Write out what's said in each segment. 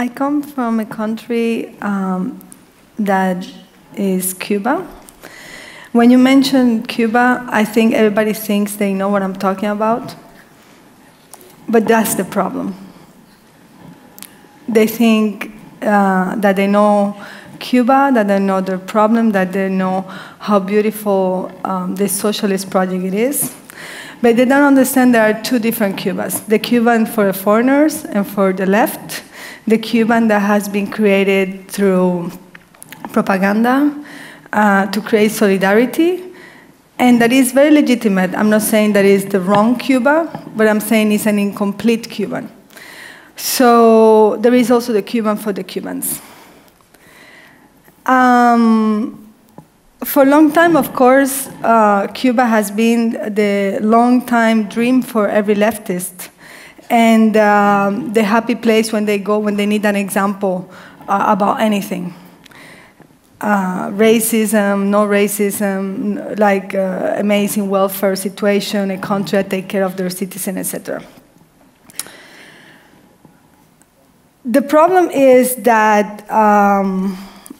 I come from a country that is Cuba. When you mention Cuba, I think everybody thinks they know what I'm talking about. But that's the problem. They think that they know Cuba, that they know their problem, that they know how beautiful this socialist project it is. But they don't understand there are two different Cubas. The Cuban for the foreigners and for the left. The Cuban that has been created through propaganda to create solidarity. And that is very legitimate. I'm not saying that is the wrong Cuba, but I'm saying it's an incomplete Cuban. So there is also the Cuban for the Cubans. For a long time, of course, Cuba has been the long-time dream for every leftist, and the happy place when they go when they need an example about anything. Racism, no racism, like amazing welfare situation, a country that takes care of their citizens, etc. The problem is that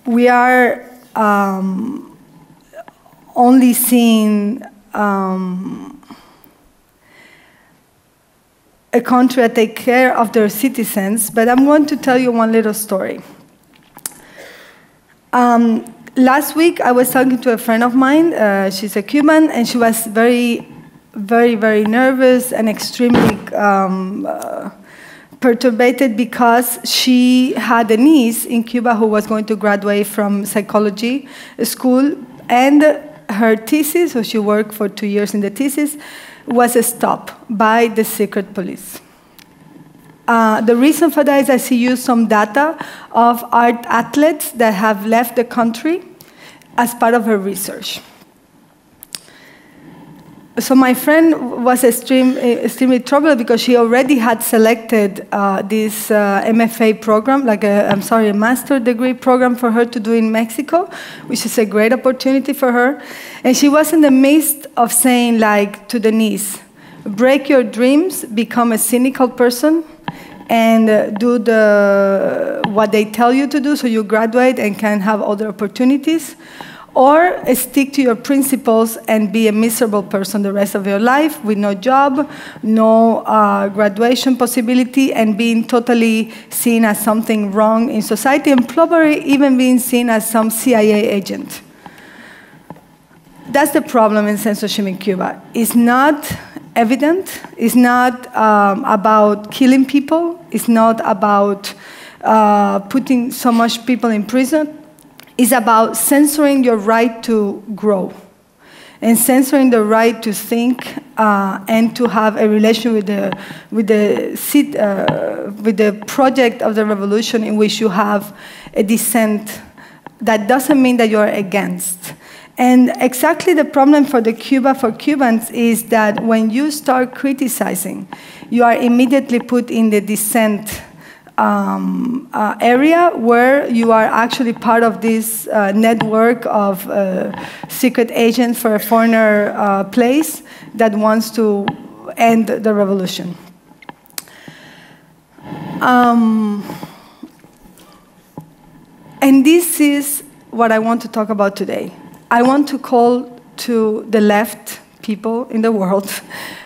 we are only seeing a country that takes care of their citizens, but I'm going to tell you one little story. Last week, I was talking to a friend of mine. She's a Cuban, and she was very, very, very nervous and extremely perturbed because she had a niece in Cuba who was going to graduate from psychology school, and her thesis, so she worked for 2 years in the thesis, was stopped by the secret police. The reason for that is that she used some data of art athletes that have left the country as part of her research. So my friend was extremely troubled because she already had selected this MFA program, like a master degree program for her to do in Mexico, which is a great opportunity for her. And she was in the midst of saying, like, to the niece, break your dreams, become a cynical person, and do what they tell you to do so you graduate and can have other opportunities. Or stick to your principles and be a miserable person the rest of your life with no job, no graduation possibility, and being totally seen as something wrong in society, and probably even being seen as some CIA agent. That's the problem in censorship in Cuba. It's not evident. It's not about killing people. It's not about putting so much people in prison. Is about censoring your right to grow and censoring the right to think and to have a relation with the project of the revolution in which you have a dissent. That doesn't mean that you're against. And exactly the problem for Cubans is that when you start criticizing, you are immediately put in the dissent area where you are actually part of this network of secret agents for a foreigner place that wants to end the revolution. And this is what I want to talk about today. I want to call to the left people in the world,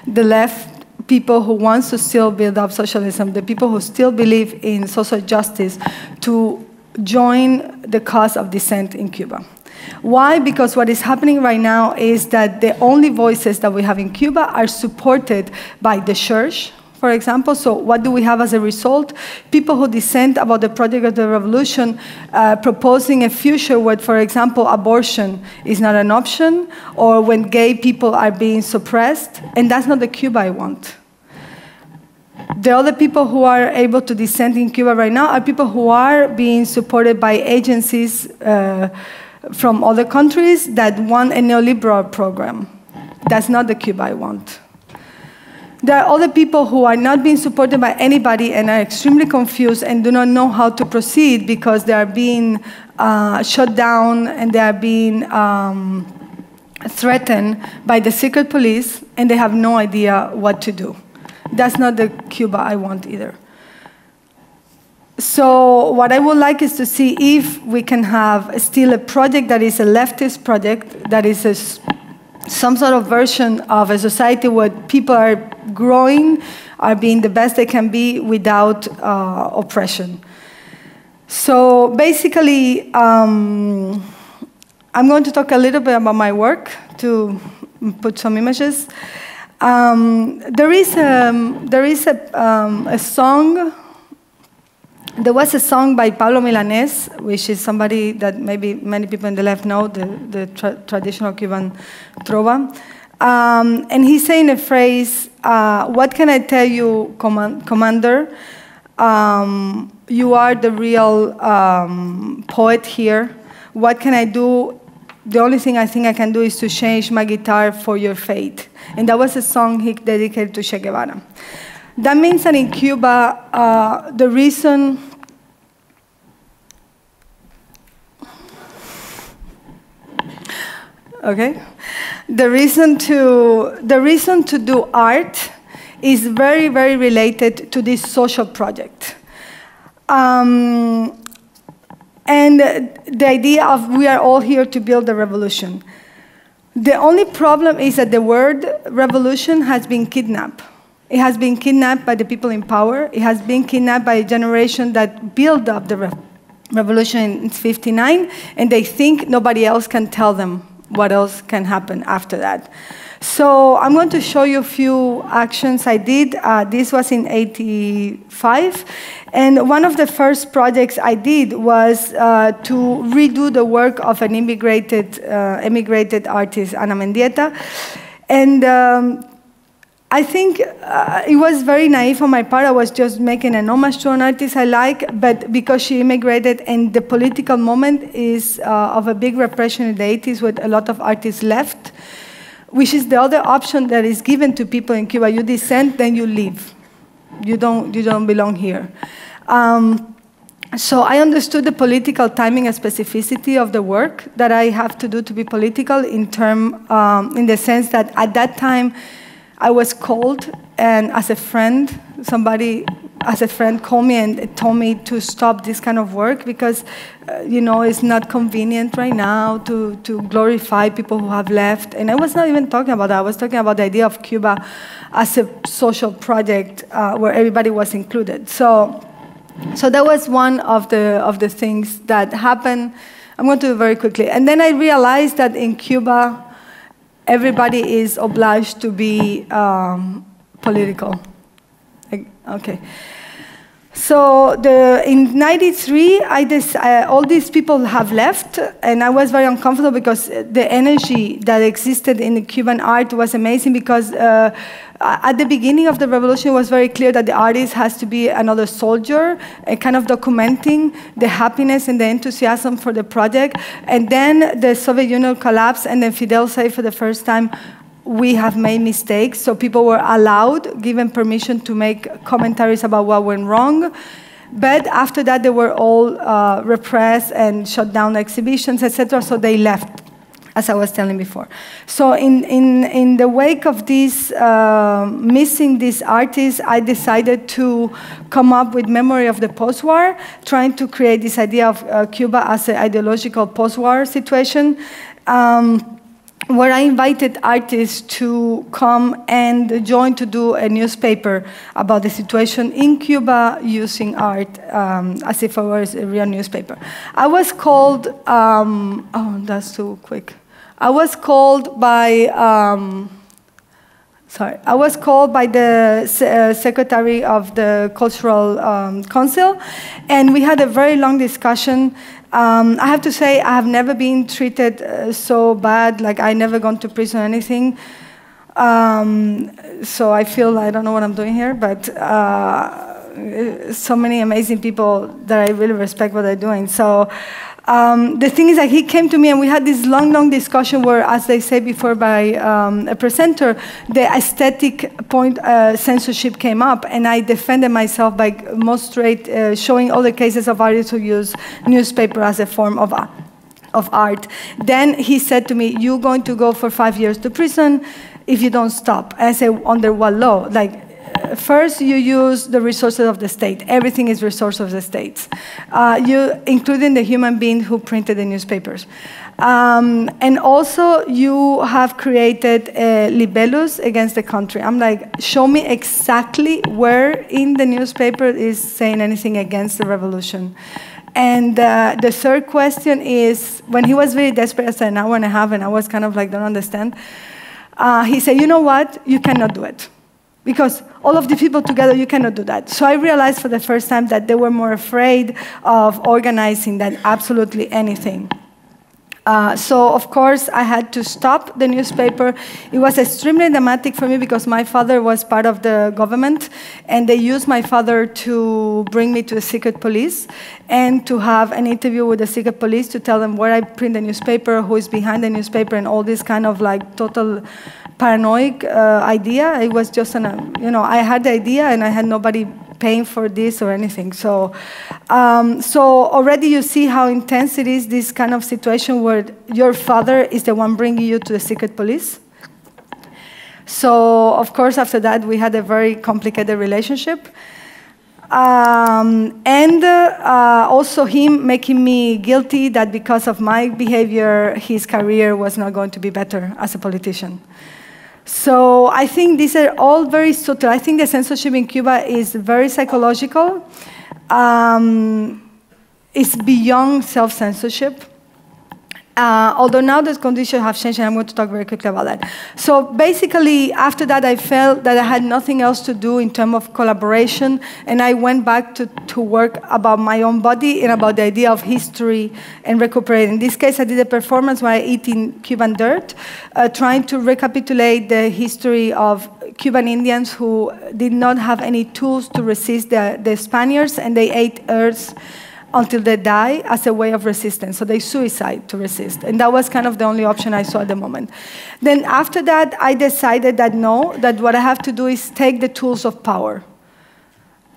the left people who want to still build up socialism, the people who still believe in social justice, to join the cause of dissent in Cuba. Why? Because what is happening right now is that the only voices that we have in Cuba are supported by the church, for example. So what do we have as a result? People who dissent about the project of the revolution proposing a future where, for example, abortion is not an option, or when gay people are being suppressed, and that's not the Cuba I want. The other people who are able to dissent in Cuba right now are people who are being supported by agencies from other countries that want a neoliberal program. That's not the Cuba I want. There are other people who are not being supported by anybody and are extremely confused and do not know how to proceed because they are being shut down and they are being threatened by the secret police, and they have no idea what to do. That's not the Cuba I want either. So what I would like is to see if we can have still a project that is a leftist project, that is some sort of version of a society where people are growing, are being the best they can be without oppression. So basically, I'm going to talk a little bit about my work to put some images. There is a song. There was a song by Pablo Milanés, which is somebody that maybe many people on the left know, the traditional Cuban trova. And he's saying a phrase, what can I tell you, Commander? You are the real poet here. What can I do? The only thing I think I can do is to change my guitar for your fate. And that was a song he dedicated to Che Guevara. That means that in Cuba, the reason to do art is very, very related to this social project. And the idea of we are all here to build a revolution. The only problem is that the word revolution has been kidnapped. It has been kidnapped by the people in power. It has been kidnapped by a generation that built up the revolution in '59, and they think nobody else can tell them what else can happen after that. So I'm going to show you a few actions I did. This was in '85. And one of the first projects I did was to redo the work of an emigrated artist, Ana Mendieta. And I think it was very naive on my part. I was just making an homage to an artist I like, but because she immigrated and the political moment is of a big repression in the 80s with a lot of artists left, which is the other option that is given to people in Cuba. You dissent, then you leave. You don't belong here. So I understood the political timing and specificity of the work that I have to do to be political in the sense that at that time I was called, and as a friend, somebody as a friend called me and told me to stop this kind of work because, it's not convenient right now to glorify people who have left. And I was not even talking about that. I was talking about the idea of Cuba as a social project where everybody was included. So that was one of the things that happened. I'm going to do it very quickly. And then I realized that in Cuba, everybody is obliged to be political. Okay. So in '93, all these people have left, and I was very uncomfortable because the energy that existed in the Cuban art was amazing because at the beginning of the revolution, it was very clear that the artist has to be another soldier, kind of documenting the happiness and the enthusiasm for the project. And then the Soviet Union collapsed, and then Fidel said for the first time, we have made mistakes, so people were given permission to make commentaries about what went wrong. But after that, they were all repressed and shut down exhibitions, etc., so they left, as I was telling before. So in the wake of this, missing these artists, I decided to come up with memory of the post-war, trying to create this idea of Cuba as an ideological post-war situation. Where I invited artists to come and join to do a newspaper about the situation in Cuba using art as if it was a real newspaper. I was called, oh, that's too quick. I was called by, the secretary of the Cultural Council, and we had a very long discussion. I have to say, I have never been treated so bad, like I never gone to prison or anything. So I feel I don't know what I'm doing here, but so many amazing people that I really respect what they're doing. So the thing is that he came to me and we had this long discussion where, as they say before by a presenter, the aesthetic point censorship came up, and I defended myself by showing all the cases of artists who use newspaper as a form of art. Then he said to me, "You're going to go for 5 years to prison if you don't stop." And I said, "Under what law?" Like, first, you use the resources of the state. Everything is resource of the states, including the human being who printed the newspapers. And also, you have created libellus against the country. I'm like, show me exactly where in the newspaper is saying anything against the revolution. And the third question is, when he was very desperate after an hour and a half, and I was kind of like, don't understand, he said, you know what, you cannot do it. Because all of the people together, you cannot do that. So I realized for the first time that they were more afraid of organizing than absolutely anything. So, of course, I had to stop the newspaper. It was extremely dramatic for me because my father was part of the government, and they used my father to bring me to the secret police and to have an interview with the secret police to tell them where I print the newspaper, who is behind the newspaper, and all this kind of like total paranoid idea. It was just I had the idea, and I had nobody paying for this or anything. So already you see how intense it is, this kind of situation where your father is the one bringing you to the secret police. So, of course, after that, we had a very complicated relationship. Also him making me guilty that because of my behavior, his career was not going to be better as a politician. So I think these are all very subtle. I think the censorship in Cuba is very psychological. It's beyond self-censorship. Although now the conditions have changed, and I'm going to talk very quickly about that. So basically, after that, I felt that I had nothing else to do in terms of collaboration, and I went back to work about my own body and about the idea of history and recuperating. In this case, I did a performance where I eat in Cuban dirt, trying to recapitulate the history of Cuban Indians who did not have any tools to resist the Spaniards, and they ate earth until they die as a way of resistance. So they suicide to resist. And that was kind of the only option I saw at the moment. Then after that, I decided that no, that what I have to do is take the tools of power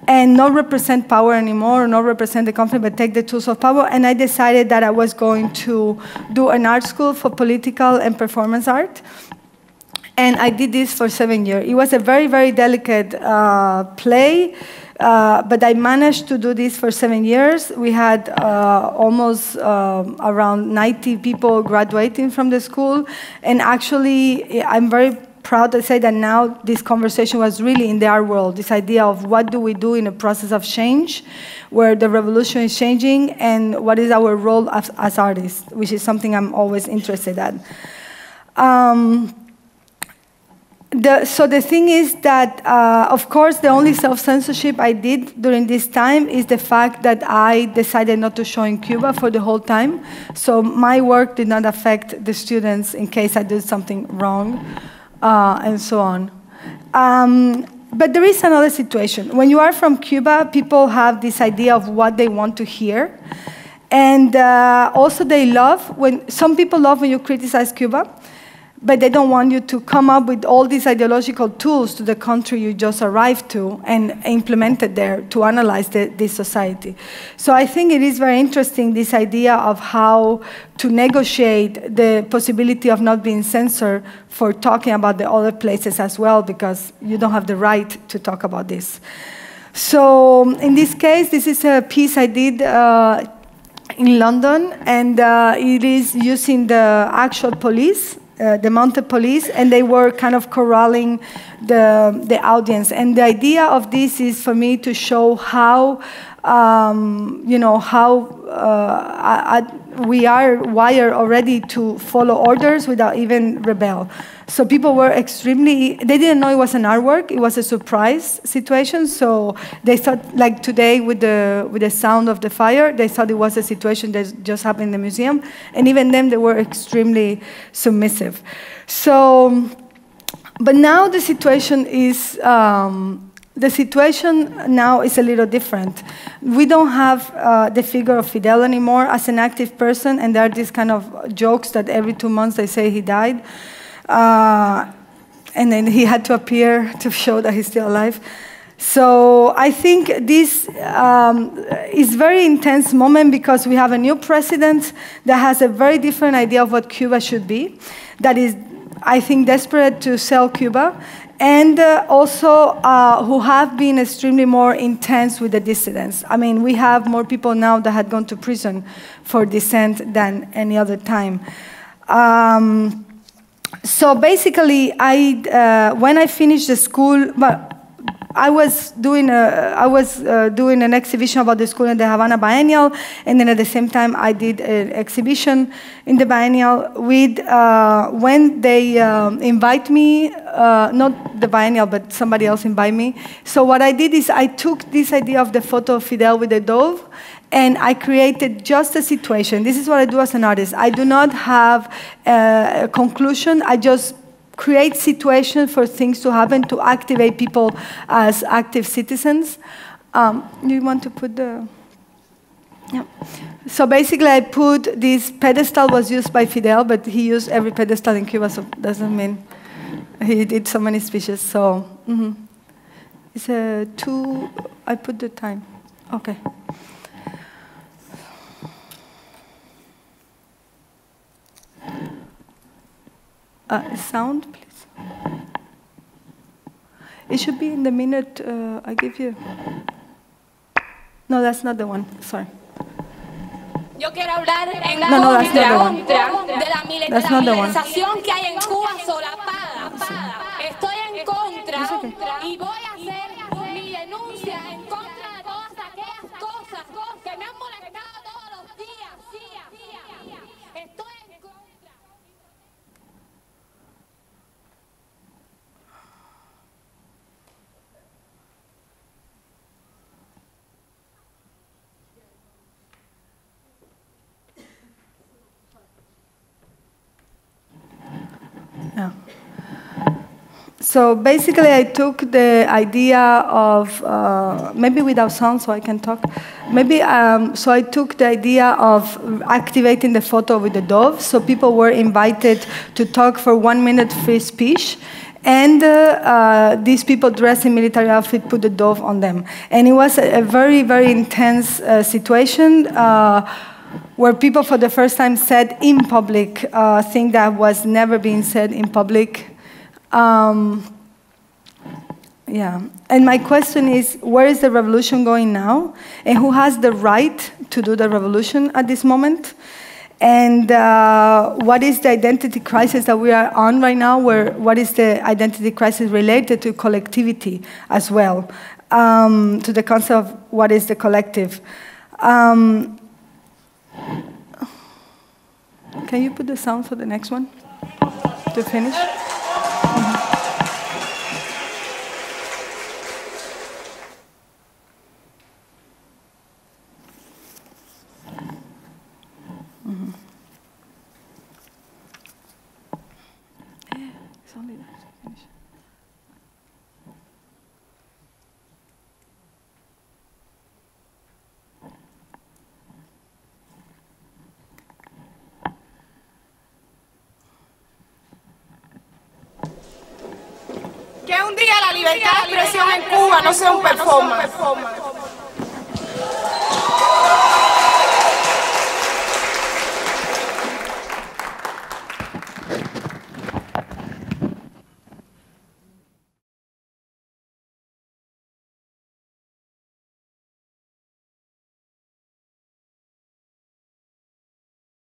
and not represent power anymore, not represent the company, but take the tools of power. And I decided that I was going to do an art school for political and performance art. And I did this for 7 years. It was a very, very delicate play. But I managed to do this for 7 years. We had almost around 90 people graduating from the school. And actually, I'm very proud to say that now this conversation was really in the art world, this idea of what do we do in a process of change, where the revolution is changing, and what is our role as artists, which is something I'm always interested in. So the thing is that, of course, the only self-censorship I did during this time is the fact that I decided not to show in Cuba for the whole time. So my work did not affect the students in case I did something wrong, and so on. But there is another situation. When you are from Cuba, people have this idea of what they want to hear. And also they love, some people love when you criticize Cuba, but they don't want you to come up with all these ideological tools to the country you just arrived to and implement it there to analyze this society. So I think it is very interesting, this idea of how to negotiate the possibility of not being censored for talking about the other places as well, because you don't have the right to talk about this. So in this case, this is a piece I did in London, and it is using the actual police, the mounted police, and they were kind of corralling the audience. And the idea of this is for me to show how, we are wired already to follow orders without even rebel. So people were extremely, they didn't know it was an artwork, it was a surprise situation. So they thought, like today with the sound of the fire, they thought it was a situation that just happened in the museum. And even then, they were extremely submissive. So, but now the situation is, now is a little different. We don't have the figure of Fidel anymore as an active person, and there are these kind of jokes that every 2 months they say he died. And then he had to appear to show that he's still alive. So I think this is a very intense moment because we have a new president that has a very different idea of what Cuba should be, that is, I think, desperate to sell Cuba, and also who have been extremely more intense with the dissidents. I mean, we have more people now that had gone to prison for dissent than any other time. So basically, when I finished the school, I was doing an exhibition about the school in the Havana Biennial, and then at the same time I did an exhibition in the Biennial with, when they invite me, not the Biennial, but somebody else invite me. So what I did is I took this idea of the photo of Fidel with the dove, and I created just a situation. This is what I do as an artist. I do not have a conclusion. I just create situations for things to happen to activate people as active citizens. You want to put the... Yeah. So basically I put this pedestal was used by Fidel, but he used every pedestal in Cuba, so doesn't mean he did so many speeches. So it's a 2, I put the time. Okay. Sound, please. It should be in the minute I give you. No, that's not the one. Sorry. Yo quiero hablar en contra de la militarización que hay en Cuba solapada. Estoy en contra y voy a hacer mi denuncia en contra de todas aquellas cosas que me han molestado todos los días. Estoy en contra. Yeah. So basically I took the idea of, maybe without sound so I can talk, maybe, so I took the idea of activating the photo with the dove, so people were invited to talk for 1 minute free speech, and these people dressed in military outfit put the dove on them. And it was a very, very intense situation, where people for the first time said in public thing that was never being said in public. Yeah, and my question is, where is the revolution going now? And who has the right to do the revolution at this moment? And what is the identity crisis that we are on right now? What is the identity crisis related to collectivity as well? To the concept of what is the collective? Can you put the sound for the next one to finish? It's only that to finish. Que un día la libertad de expresión en Cuba no sea un performance.